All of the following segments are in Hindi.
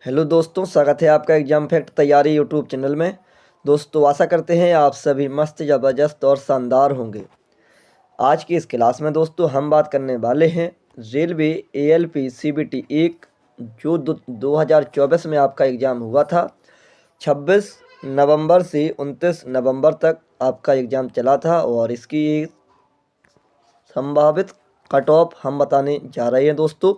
हेलो दोस्तों, स्वागत है आपका एग्जाम फैक्ट तैयारी यूट्यूब चैनल में। दोस्तों आशा करते हैं आप सभी मस्त ज़बरदस्त और शानदार होंगे। आज की इस क्लास में दोस्तों हम बात करने वाले हैं रेलवे एएलपी सीबीटी 1 जो 2024 में आपका एग्ज़ाम हुआ था। 26 नवंबर से 29 नवंबर तक आपका एग्ज़ाम चला था और इसकी संभावित कट ऑफ हम बताने जा रहे हैं दोस्तों,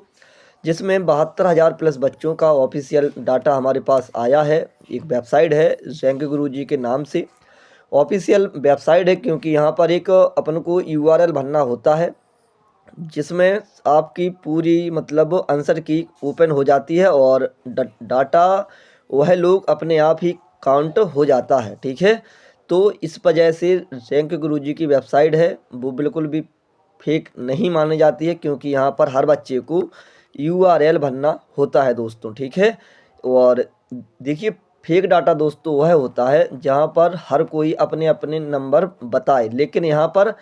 जिसमें 72,000 प्लस बच्चों का ऑफिशियल डाटा हमारे पास आया है। एक वेबसाइट है रैंक गुरुजी के नाम से, ऑफिशियल वेबसाइट है, क्योंकि यहाँ पर एक अपन को यूआरएल भरना होता है जिसमें आपकी पूरी मतलब आंसर की ओपन हो जाती है और डाटा वह लोग अपने आप ही काउंट हो जाता है। ठीक है, तो इस वजह से रैंक गुरुजी की वेबसाइट है वो बिल्कुल भी फेक नहीं मानी जाती है, क्योंकि यहाँ पर हर बच्चे को यूआरएल भरना होता है दोस्तों। ठीक है, और देखिए फेक डाटा दोस्तों वह होता है जहाँ पर हर कोई अपने अपने नंबर बताए, लेकिन यहाँ पर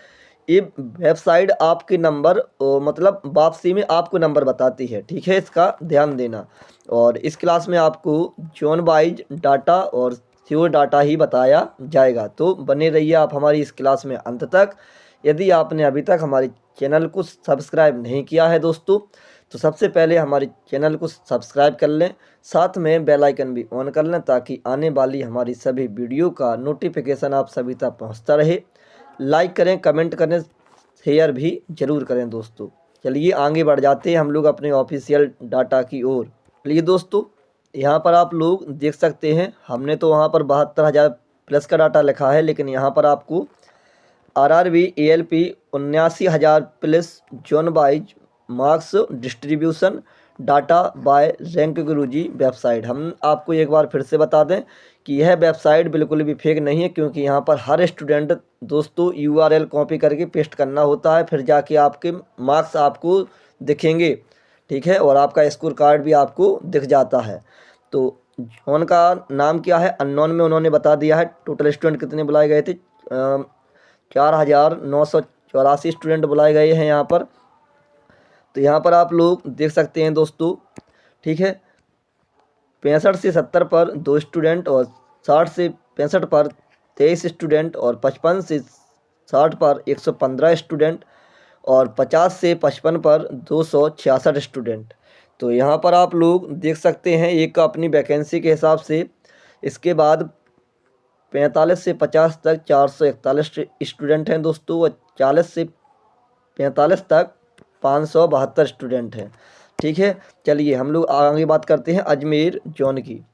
ये वेबसाइट आपके नंबर मतलब वापसी में आपको नंबर बताती है। ठीक है, इसका ध्यान देना। और इस क्लास में आपको जोन वाइज डाटा और श्योर डाटा ही बताया जाएगा, तो बने रहिए आप हमारी इस क्लास में अंत तक। यदि आपने अभी तक हमारे चैनल को सब्सक्राइब नहीं किया है दोस्तों, तो सबसे पहले हमारे चैनल को सब्सक्राइब कर लें, साथ में बेल आइकन भी ऑन कर लें ताकि आने वाली हमारी सभी वीडियो का नोटिफिकेशन आप सभी तक पहुंचता रहे। लाइक करें, कमेंट करें, शेयर भी ज़रूर करें दोस्तों। चलिए आगे बढ़ जाते हैं हम लोग अपने ऑफिशियल डाटा की ओर। चलिए दोस्तों, यहाँ पर आप लोग देख सकते हैं, हमने तो वहाँ पर 72,000 प्लस का डाटा लिखा है, लेकिन यहाँ पर आपको RRB ALP 79,000 plus zone wise marks distribution data by rank Guruji website. हम आपको एक बार फिर से बता दें कि यह वेबसाइट बिल्कुल भी फेक नहीं है, क्योंकि यहाँ पर हर स्टूडेंट दोस्तों यूआरएल कॉपी करके पेस्ट करना होता है, फिर जाके आपके मार्क्स आपको दिखेंगे। ठीक है, और आपका स्कोर कार्ड भी आपको दिख जाता है। तो जोन का नाम क्या है अननोन में उन्होंने बता दिया है। टोटल स्टूडेंट कितने बुलाए गए थे? 4,984 स्टूडेंट बुलाए गए हैं यहाँ पर। तो यहाँ पर आप लोग देख सकते हैं दोस्तों। ठीक है, 65 से 70 पर 2 स्टूडेंट और 60 से 65 पर 23 स्टूडेंट और 55 से 60 पर 115 स्टूडेंट और 50 से 55 पर 266 स्टूडेंट। तो यहाँ पर आप लोग देख सकते हैं एक अपनी वैकेंसी के हिसाब से। इसके बाद 45 से 50 तक 441 स्टूडेंट हैं दोस्तों, और 40 से 45 तक 572 स्टूडेंट हैं। ठीक है, चलिए हम लोग आगे बात करते हैं अजमेर जोन की।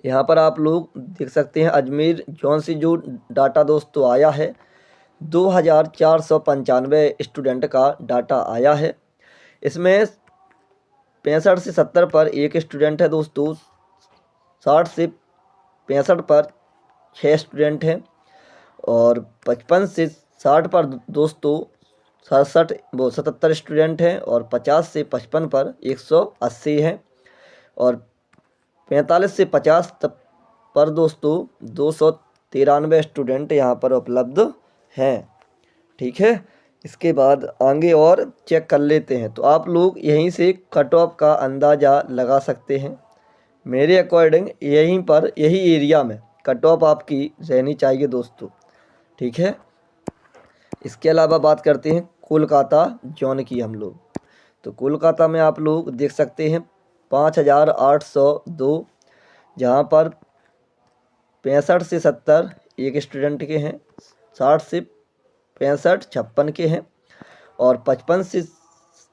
यहाँ पर आप लोग देख सकते हैं अजमेर जोन से जो डाटा दोस्तों आया है 2,495 स्टूडेंट का डाटा आया है। इसमें 65 से 70 पर एक स्टूडेंट है दोस्तों, 60 से 65 पर 6 स्टूडेंट हैं और 55 से 60 पर दोस्तों 77 स्टूडेंट हैं और 50 से 55 पर 180 हैं और 45 से 50 तक पर दोस्तों 293 स्टूडेंट यहाँ पर उपलब्ध हैं। ठीक है, इसके बाद आगे और चेक कर लेते हैं, तो आप लोग यहीं से कट ऑफ का अंदाज़ा लगा सकते हैं। मेरे अकॉर्डिंग यहीं पर यही एरिया में कट ऑफ आपकी रहनी चाहिए दोस्तों। ठीक है, इसके अलावा बात करते हैं कोलकाता जोन की हम लोग। तो कोलकाता में आप लोग देख सकते हैं 5,802, जहाँ पर 65 से 70 एक स्टूडेंट के हैं, 60 से 65 56 के हैं और 55 से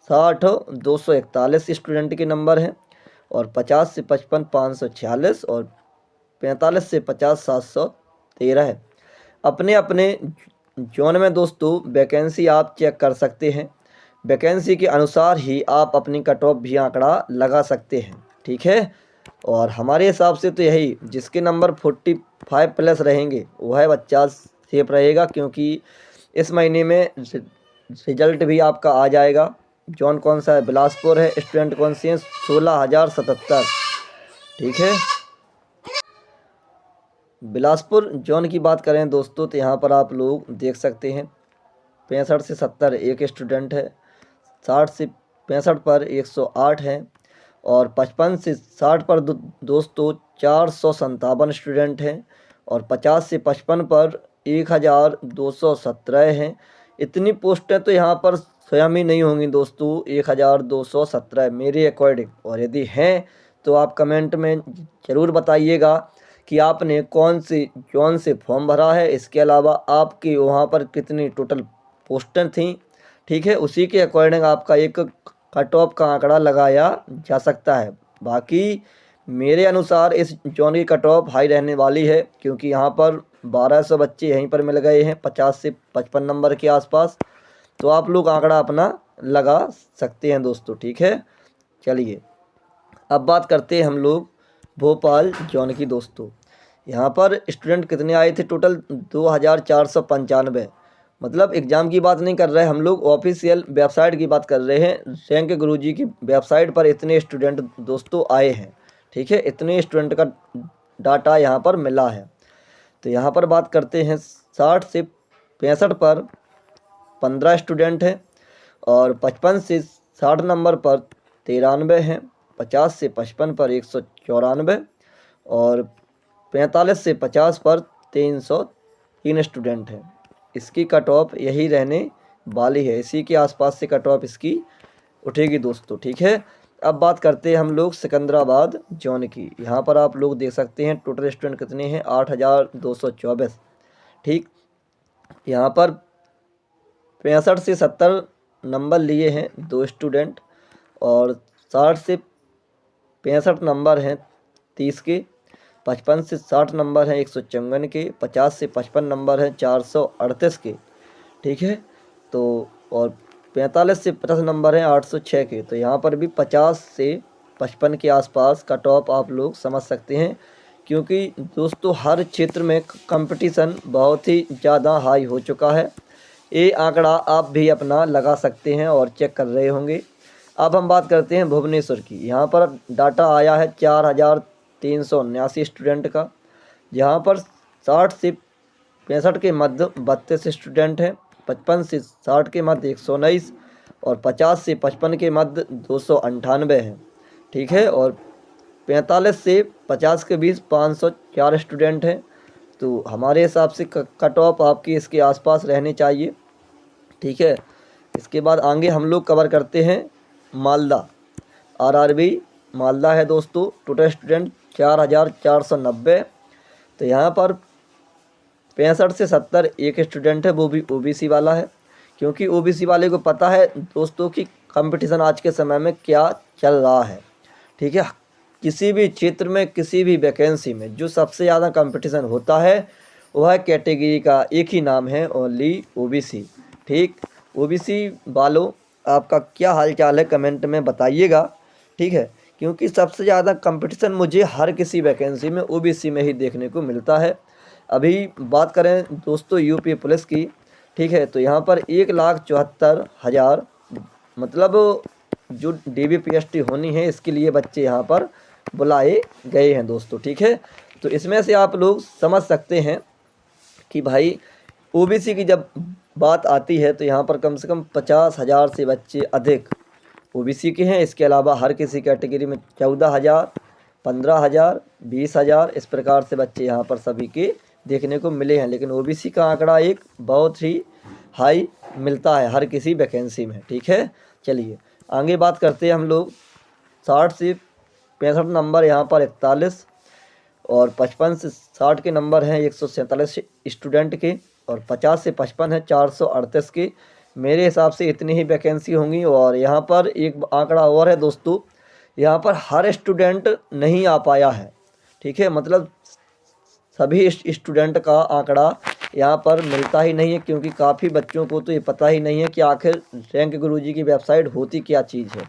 60 241 स्टूडेंट के नंबर हैं और 50 से 55 546 और 45 से 50 713 है। अपने अपने जोन में दोस्तों वैकेंसी आप चेक कर सकते हैं, वैकेंसी के अनुसार ही आप अपनी कट ऑफ भी आंकड़ा लगा सकते हैं। ठीक है, और हमारे हिसाब से तो यही जिसके नंबर 45 प्लस रहेंगे वह बच्चा सेफ रहेगा, क्योंकि इस महीने में रिजल्ट भी आपका आ जाएगा। जोन कौन सा है? बिलासपुर है। स्टूडेंट कौन सी हैं? 16,077। ठीक है, बिलासपुर जोन की बात करें दोस्तों, तो यहाँ पर आप लोग देख सकते हैं 65 से 70 एक स्टूडेंट है, 60 से 65 पर 108 हैं और 55 से 60 पर दोस्तों 457 स्टूडेंट हैं। और 50 से 55 पर 1217 हैं। इतनी पोस्टें तो यहाँ पर स्वयं ही नहीं होंगी दोस्तों, 1217 मेरे अकॉर्डिंग। और यदि हैं तो आप कमेंट में ज़रूर बताइएगा कि आपने कौन से फॉर्म भरा है। इसके अलावा आपके वहाँ पर कितनी टोटल पोस्टें थीं, ठीक है, उसी के अकॉर्डिंग आपका एक कट ऑफ का आंकड़ा लगाया जा सकता है। बाकी मेरे अनुसार इस जोन की कट ऑफ हाई रहने वाली है, क्योंकि यहाँ पर 1200 बच्चे यहीं पर मिल गए हैं 50 से 55 नंबर के आसपास। तो आप लोग आंकड़ा अपना लगा सकते हैं दोस्तों, ठीक है। चलिए अब बात करते हैं हम लोग भोपाल जोन की दोस्तों। यहाँ पर स्टूडेंट कितने आए थे टोटल, 2495। मतलब एग्ज़ाम की बात नहीं कर रहे हम लोग, ऑफिशियल वेबसाइट की बात कर रहे हैं। रैंक गुरुजी की वेबसाइट पर इतने स्टूडेंट दोस्तों आए हैं, ठीक है, इतने स्टूडेंट का डाटा यहाँ पर मिला है। तो यहाँ पर बात करते हैं 60 से 65 पर 15 स्टूडेंट हैं। और 55 से 60 नंबर पर 93 हैं। 50 से 55 पर 194। और 45 से 50 पर 303 स्टूडेंट हैं। इसकी कट ऑफ यही रहने वाली है, इसी के आसपास से कट ऑफ इसकी उठेगी दोस्तों, ठीक है। अब बात करते हैं हम लोग सिकंदराबाद जोन की। यहाँ पर आप लोग देख सकते हैं टोटल स्टूडेंट कितने हैं, 8224, ठीक। यहाँ पर 65 से 70 नंबर लिए हैं 2 स्टूडेंट। और 60 से 65 नंबर हैं 30 के। 55 से 60 नंबर हैं 154 के। 50 से 55 नंबर हैं 438 के, ठीक है। तो और 45 से 50 नंबर हैं 806 के। तो यहाँ पर भी 50 से 55 के आसपास कट ऑफ आप लोग समझ सकते हैं, क्योंकि दोस्तों हर क्षेत्र में कंपटीशन बहुत ही ज़्यादा हाई हो चुका है। ये आंकड़ा आप भी अपना लगा सकते हैं और चेक कर रहे होंगे। अब हम बात करते हैं भुवनेश्वर की। यहाँ पर डाटा आया है 4379 स्टूडेंट का। यहाँ पर 60 से 65 के मध्य 32 स्टूडेंट हैं। 55 से 60 के मध्य 119। और 50 से 55 के मध्य 298 हैं, ठीक है। और 45 से 50 के बीच 504 स्टूडेंट हैं। तो हमारे हिसाब से कट ऑफ आपकी इसके आसपास रहनी चाहिए, ठीक है। इसके बाद आगे हम लोग कवर करते हैं मालदा। आरआरबी मालदा है दोस्तों। Total student 4490। तो यहाँ पर 65 से 70 एक स्टूडेंट है, वो भी ओबीसी वाला है, क्योंकि ओबीसी वाले को पता है दोस्तों कि कंपटीशन आज के समय में क्या चल रहा है, ठीक है। किसी भी क्षेत्र में किसी भी वैकेंसी में जो सबसे ज़्यादा कंपटीशन होता है वह कैटेगरी का एक ही नाम है, ओनली ओबीसी, ठीक। ओबीसी वालों आपका क्या हाल चाल है कमेंट में बताइएगा, ठीक है, क्योंकि सबसे ज़्यादा कंपटीशन मुझे हर किसी वैकेंसी में ओबीसी में ही देखने को मिलता है। अभी बात करें दोस्तों यूपी पुलिस की, ठीक है, तो यहाँ पर 1,74,000 मतलब जो डीबीपीएसटी होनी है इसके लिए बच्चे यहाँ पर बुलाए गए हैं दोस्तों, ठीक है। तो इसमें से आप लोग समझ सकते हैं कि भाई ओबीसी की जब बात आती है तो यहाँ पर कम से कम 50,000 से बच्चे अधिक ओबीसी के हैं। इसके अलावा हर किसी कैटेगरी में 14,000, 15,000, 20,000 इस प्रकार से बच्चे यहाँ पर सभी के देखने को मिले हैं। लेकिन ओबीसी का आंकड़ा एक बहुत ही हाई मिलता है हर किसी वैकेंसी में, ठीक है। चलिए आगे बात करते हैं हम लोग 60 से 65 नंबर यहाँ पर 41। और 55 से 60 के नंबर हैं 147 स्टूडेंट के। और 50 से 55 है 438 के। मेरे हिसाब से इतनी ही वैकेंसी होंगी। और यहाँ पर एक आंकड़ा और है दोस्तों, यहाँ पर हर स्टूडेंट नहीं आ पाया है, ठीक है, मतलब सभी स्टूडेंट का आंकड़ा यहाँ पर मिलता ही नहीं है, क्योंकि काफ़ी बच्चों को तो ये पता ही नहीं है कि आखिर रैंक गुरुजी की वेबसाइट होती क्या चीज़ है,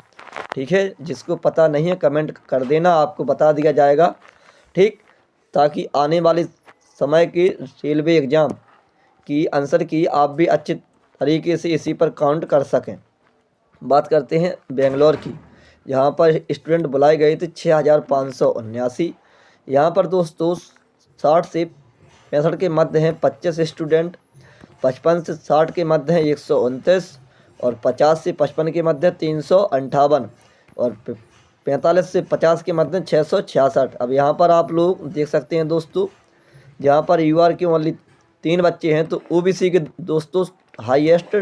ठीक है। जिसको पता नहीं है कमेंट कर देना, आपको बता दिया जाएगा, ठीक, ताकि आने वाले समय के रेलवे एग्ज़ाम की आंसर की आप भी अच्छे तरीके से इसी पर काउंट कर सकें। बात करते हैं बेंगलोर की। यहाँ पर स्टूडेंट बुलाए गए थे 6,579। यहाँ पर दोस्तों 60 से 65 के मध्य हैं 25 स्टूडेंट। 55 से 60 के मध्य हैं 129। और 50 से 55 के मध्य 358। और 45 से 50 के मध्य 666। अब यहाँ पर आप लोग देख सकते हैं दोस्तों, जहाँ पर यूआर के ओनली 3 बच्चे हैं, तो ओबीसी के दोस्तों हाईएस्ट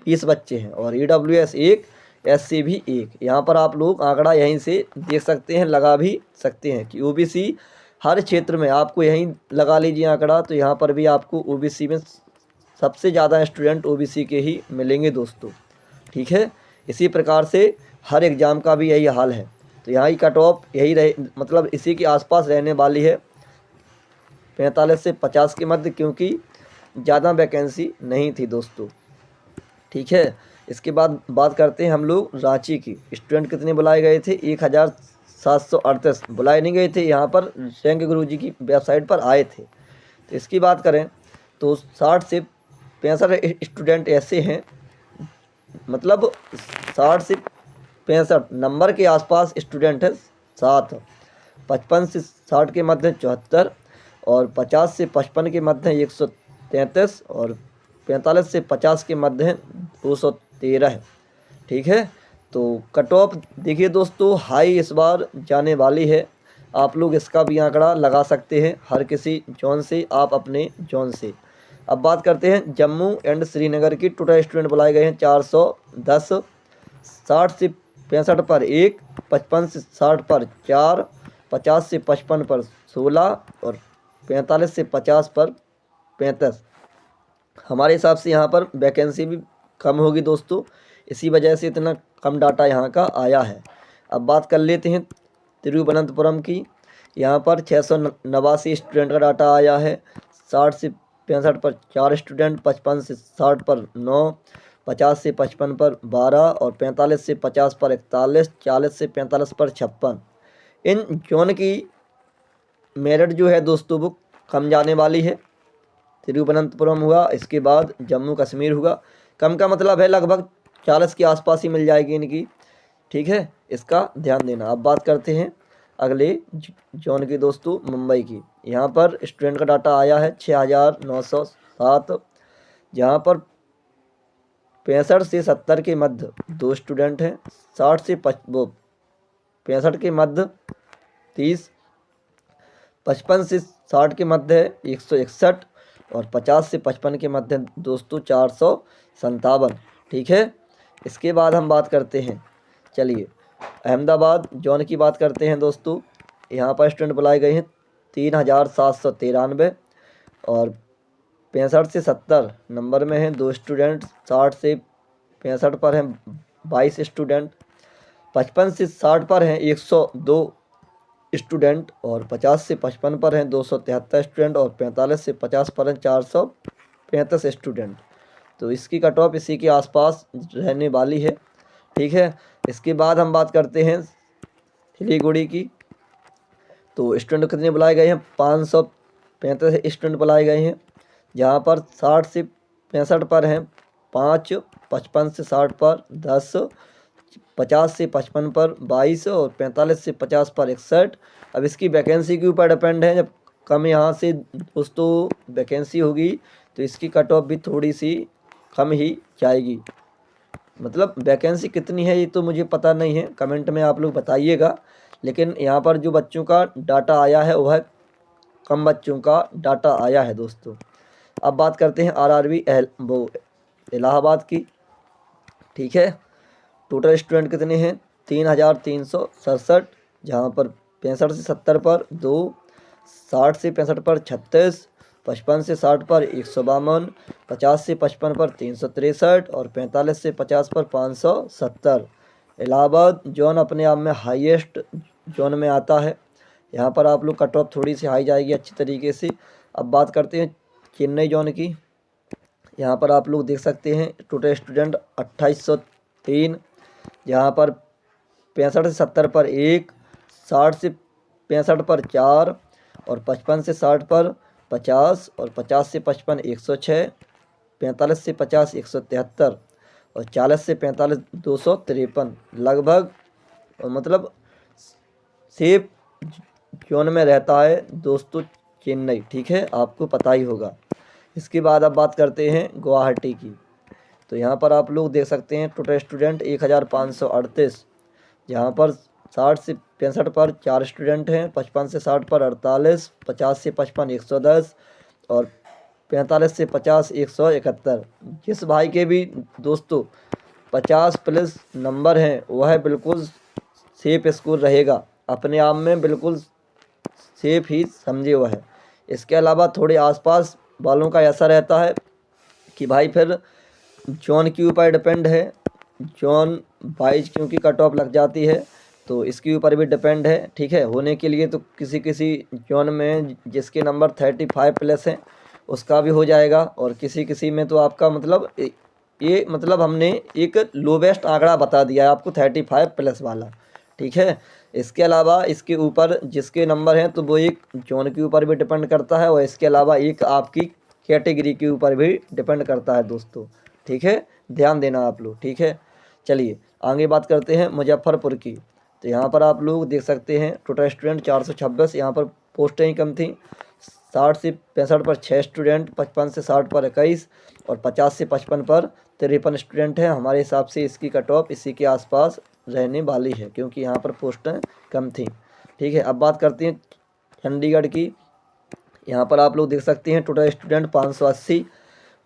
20 बच्चे हैं और ईडब्ल्यूएस 1, एससी भी 1। यहाँ पर आप लोग आंकड़ा यहीं से देख सकते हैं, लगा भी सकते हैं कि ओबीसी हर क्षेत्र में आपको यहीं लगा लीजिए आंकड़ा, तो यहाँ पर भी आपको ओबीसी में सबसे ज़्यादा स्टूडेंट ओबीसी के ही मिलेंगे दोस्तों। ठीक है, इसी प्रकार से हर एग्ज़ाम का भी यही हाल है। तो यहाँ की कट ऑफ यही रहे, मतलब इसी के आसपास रहने वाली है, 45 से 50 के मध्य, क्योंकि ज़्यादा वैकेंसी नहीं थी दोस्तों। ठीक है, इसके बाद बात करते हैं हम लोग रांची की। स्टूडेंट कितने बुलाए गए थे? 1738 बुलाए नहीं गए थे, यहाँ पर रैंक गुरुजी की वेबसाइट पर आए थे। तो इसकी बात करें तो 60 से 65 स्टूडेंट ऐसे हैं, मतलब 60 से 65 नंबर के आसपास स्टूडेंट है 7। 55 से 60 के मध्य 74 और 50 से 55 के मध्य 133 और 45 से 50 के मध्य 213 है। ठीक है, तो कट ऑफ देखिए दोस्तों हाई इस बार जाने वाली है। आप लोग इसका भी आंकड़ा लगा सकते हैं हर किसी जोन से, आप अपने जोन से। अब बात करते हैं जम्मू एंड श्रीनगर की। टोटल स्टूडेंट बुलाए गए हैं 410। 60 से 65 पर 1, 55 से 60 पर 4, 50 से 55 पर 16 और 45 से 50 पर 35। हमारे हिसाब से यहाँ पर वैकेंसी भी कम होगी दोस्तों, इसी वजह से इतना कम डाटा यहाँ का आया है। अब बात कर लेते हैं तिरुवनंतपुरम की। यहाँ पर 689 स्टूडेंट का डाटा आया है। 60 से 65 पर 4 स्टूडेंट, 55 से 60 पर 9, 50 से 55 पर 12 और 45 से 50 पर 41, 40 से 45 पर 56। इन जोन की मेरिट जो है दोस्तों वो कम जाने वाली है। तिरुवनंतपुरम हुआ, इसके बाद जम्मू कश्मीर हुआ। कम का मतलब है लगभग 40 के आसपास ही मिल जाएगी इनकी। ठीक है, इसका ध्यान देना। अब बात करते हैं अगले जोन की दोस्तों, मुंबई की। यहाँ पर स्टूडेंट का डाटा आया है 6907, जहाँ पर 65 से 70 के मध्य 2 स्टूडेंट हैं। 60 से 65 के मध्य 30, 55 से 60 के मध्य है 161 और 50 से 55 के मध्य दोस्तों 457। ठीक है, इसके बाद हम बात करते हैं, चलिए अहमदाबाद जोन की बात करते हैं दोस्तों। यहाँ पर स्टूडेंट बुलाए गए हैं 3793 और 65 से 70 नंबर में हैं 2 स्टूडेंट। 60 से 65 पर हैं 22 स्टूडेंट, 55 से 60 पर हैं 102 स्टूडेंट और 50 से 55 पर हैं 273 स्टूडेंट और 45 से 50 पर हैं 435 स्टूडेंट। तो इसकी कट ऑफ इसी के आसपास रहने वाली है। ठीक है, इसके बाद हम बात करते हैं सिलीगुड़ी की। तो स्टूडेंट कितने बुलाए गए हैं? 535 स्टूडेंट बुलाए गए हैं, जहाँ पर 60 से 65 पर हैं 5, 55 से 60 पर 10, 50 से 55 पर 22 और 45 से 50 पर 61। अब इसकी वैकेंसी के ऊपर डिपेंड है, जब कम यहाँ से दोस्तों वैकेंसी होगी तो इसकी कट ऑफ भी थोड़ी सी कम ही जाएगी। मतलब वैकेंसी कितनी है ये तो मुझे पता नहीं है, कमेंट में आप लोग बताइएगा। लेकिन यहाँ पर जो बच्चों का डाटा आया है वह कम बच्चों का डाटा आया है दोस्तों। अब बात करते हैं आरआरबी इलाहाबाद की। ठीक है, टोटल स्टूडेंट कितने हैं? 3367, जहाँ पर 65 से 70 पर 2, 60 से 65 पर 36, 55 से 60 पर 152, 50 से 55 पर 363 और 45 से 50 पर 570। इलाहाबाद जोन अपने आप में हाईएस्ट जोन में आता है। यहाँ पर आप लोग कट ऑफ थोड़ी सी हाई जाएगी अच्छी तरीके से। अब बात करते हैं चेन्नई जोन की। यहाँ पर आप लोग देख सकते हैं टोटल स्टूडेंट 2803, जहाँ पर 65 से 70 पर 1, 60 से 65 पर 4 और 55 से 60 पर 50 और 50 से 55 106, 45 से 50 173 और 40 से 45 253। लगभग मतलब सेफ जोन में रहता है दोस्तों चेन्नई। ठीक है, आपको पता ही होगा। इसके बाद अब बात करते हैं गुवाहाटी की। तो यहाँ पर आप लोग देख सकते हैं टोटल स्टूडेंट 1538, जहाँ पर 60 से 65 पर 4 स्टूडेंट हैं, 55 से 60 पर 48, 50 से 55 110 और 45 से 50 171। जिस भाई के भी दोस्तों 50 प्लस नंबर हैं वह बिल्कुल सेफ स्कूल रहेगा, अपने आप में बिल्कुल सेफ ही समझे हुआ है। इसके अलावा थोड़े आसपास वालों का ऐसा रहता है कि भाई फिर जॉन के ऊपर डिपेंड है, जॉन 22 क्योंकि कट ऑफ लग जाती है तो इसके ऊपर भी डिपेंड है। ठीक है, होने के लिए तो किसी किसी जॉन में जिसके नंबर 35 प्लस हैं उसका भी हो जाएगा, और किसी किसी में तो आपका मतलब ये मतलब हमने एक लोवेस्ट आंकड़ा बता दिया है आपको 35 प्लस वाला। ठीक है, इसके अलावा इसके ऊपर जिसके नंबर हैं तो वो एक जॉन के ऊपर भी डिपेंड करता है और इसके अलावा एक आपकी कैटेगरी के ऊपर भी डिपेंड करता है दोस्तों। ठीक है, ध्यान देना आप लोग। ठीक है, चलिए आगे बात करते हैं मुजफ्फरपुर की। तो यहाँ पर आप लोग देख सकते हैं टोटल स्टूडेंट 426, यहाँ पर पोस्टें ही कम थी। 60 से 65 पर 6 स्टूडेंट, 55 से 60 पर 21 और 50 से 55 पर 53 स्टूडेंट हैं। हमारे हिसाब से इसकी कट ऑफ इसी के आसपास रहने वाली है क्योंकि यहाँ पर पोस्टें कम थी। ठीक है, अब बात करते हैं चंडीगढ़ की। यहाँ पर आप लोग देख सकते हैं टोटल स्टूडेंट 580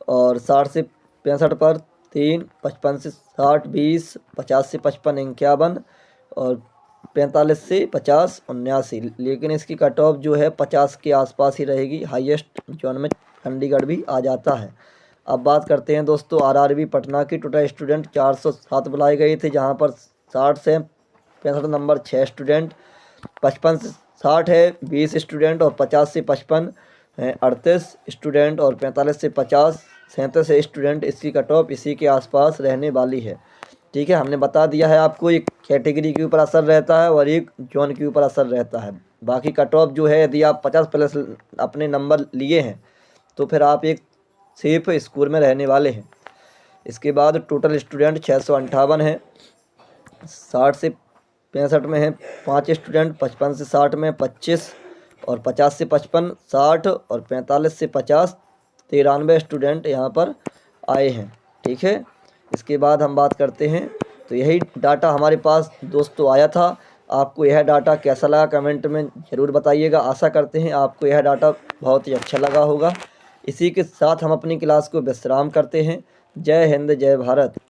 और 60 से 65 पर 3, 55 से 60 20, 50 से 55 51 और 45 से 50 79। लेकिन इसकी कट ऑफ जो है 50 के आसपास ही रहेगी, हाईएस्ट जोन में चंडीगढ़ भी आ जाता है। अब बात करते हैं दोस्तों आरआरबी पटना की। टोटल स्टूडेंट 407 बुलाए गए थे, जहां पर 60 से 65 नंबर 6 स्टूडेंट, 55 से 60 है 20 स्टूडेंट और 50 से 55 है 38 स्टूडेंट और 45 से 50 37 स्टूडेंट। इसकी कट ऑफ इसी के आसपास रहने वाली है। ठीक है, हमने बता दिया है आपको एक कैटेगरी के ऊपर असर रहता है और एक जोन के ऊपर असर रहता है। बाकी कट ऑफ जो है यदि आप 50 प्लस अपने नंबर लिए हैं तो फिर आप एक सेफ स्कोर में रहने वाले हैं। इसके बाद टोटल स्टूडेंट 658 है, 60 से 65 में है 5 स्टूडेंट, 55 से 60 में 25 और 50 से 55 60 और 45 से 50 93 स्टूडेंट यहाँ पर आए हैं। ठीक है, इसके बाद हम बात करते हैं। तो यही डाटा हमारे पास दोस्तों आया था। आपको यह डाटा कैसा लगा कमेंट में ज़रूर बताइएगा। आशा करते हैं आपको यह डाटा बहुत ही अच्छा लगा होगा। इसी के साथ हम अपनी क्लास को विश्राम करते हैं। जय हिंद, जय भारत।